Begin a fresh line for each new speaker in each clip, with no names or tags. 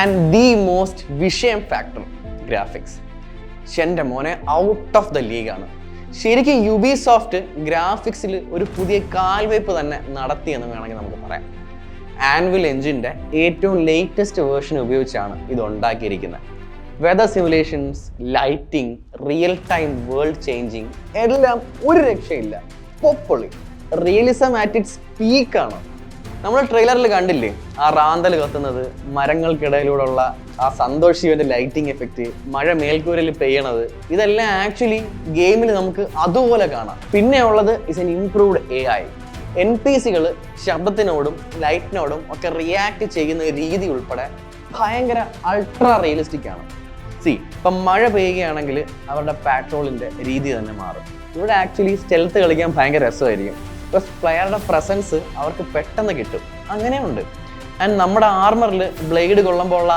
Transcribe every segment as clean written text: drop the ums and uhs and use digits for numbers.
And the most വിഷയം factor graphics. എൻ്റെ മോനെ ഔട്ട് ഓഫ് ദ ലീഗാണ്. ശരിക്കും യുബിസോഫ്റ്റ് ഗ്രാഫിക്സിൽ ഒരു പുതിയ കാൽവയ്പ് തന്നെ നടത്തിയെന്ന് വേണമെങ്കിൽ നമുക്ക് പറയാം. ആൻവിൽ എഞ്ചിൻ്റെ ഏറ്റവും ലേറ്റസ്റ്റ് വേർഷൻ ഉപയോഗിച്ചാണ് ഇത് ഉണ്ടാക്കിയിരിക്കുന്നത്. Weather simulations, lighting, real time world changing എല്ലാം ഒരു രക്ഷയില്ല. പൊപ്പൊളി റിയലിസം ആറ്റ് ഇറ്റ്സ് പീക്കാണ്. നമ്മൾ ട്രെയിലറിൽ കണ്ടില്ലേ ആ റാന്തൽ കത്തുന്നത്, മരങ്ങൾക്കിടയിലൂടെയുള്ള ആ സന്തോഷ് ശിവന്റെ ലൈറ്റിംഗ് എഫക്റ്റ്, മഴ മേൽക്കൂരയിൽ പെയ്യണത്, ഇതെല്ലാം ആക്ച്വലി ഗെയിമിൽ നമുക്ക് അതുപോലെ കാണാം. പിന്നെ ഉള്ളത് ഇസ് എൻ ഇംപ്രൂവ്ഡ് AI. NPCകൾ ശബ്ദത്തിനോടും ലൈറ്റിനോടും ഒക്കെ റിയാക്ട് ചെയ്യുന്ന രീതി ഉൾപ്പെടെ ഭയങ്കര അൾട്രാ റിയലിസ്റ്റിക് ആണ്. ഇപ്പം മഴ പെയ്യുകയാണെങ്കിൽ അവരുടെ പാട്രോളിൻ്റെ രീതി തന്നെ മാറും. ഇവിടെ ആക്ച്വലി സ്റ്റെൽത്ത് കളിക്കാൻ ഭയങ്കര രസമായിരിക്കും. ബിക്കോസ് പ്ലെയറുടെ പ്രസൻസ് അവർക്ക് പെട്ടെന്ന് കിട്ടും. അങ്ങനെയുണ്ട്. ആൻഡ് നമ്മുടെ ആർമറിൽ ബ്ലേഡ് കൊള്ളുമ്പോൾ ഉള്ള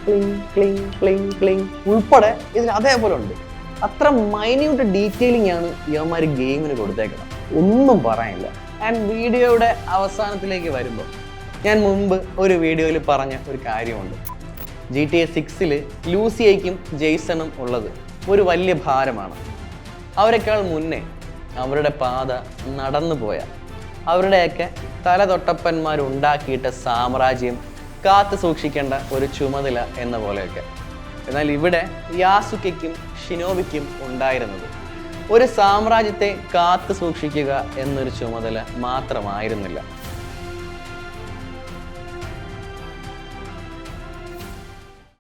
ക്ലിങ് ക്ലിങ് ക്ലിങ് ക്ലിങ് ഉൾപ്പെടെ ഇതിൽ അതേപോലെ ഉണ്ട്. അത്ര മൈന്യൂട്ട് ഡീറ്റെയിലിംഗ് ആണ് ഇവന്മാർ ഗെയിമിന് കൊടുത്തേക്കുന്നത്. ഒന്നും പറയാനില്ല. ആൻഡ് വീഡിയോയുടെ അവസാനത്തിലേക്ക് വരുമ്പോൾ ഞാൻ മുമ്പ് ഒരു വീഡിയോയിൽ പറഞ്ഞ ഒരു കാര്യമുണ്ട്. GTA 6 ലൂസിയയ്ക്കും ജെയ്സണും ഉള്ളത് ഒരു വലിയ ഭാരമാണ്. അവരെക്കാൾ മുന്നേ അവരുടെ പാത നടന്നു പോയ അവരുടെയൊക്കെ തലതൊട്ടപ്പന്മാരുണ്ടാക്കിയിട്ട സാമ്രാജ്യം കാത്തു സൂക്ഷിക്കേണ്ട ഒരു ചുമതല എന്ന പോലെയൊക്കെ. എന്നാൽ ഇവിടെ യാസുക്കയ്ക്കും ഷിനോബിക്കും ഉണ്ടായിരുന്നത് ഒരു സാമ്രാജ്യത്തെ കാത്തു സൂക്ഷിക്കുക എന്നൊരു ചുമതല മാത്രമായിരുന്നില്ല.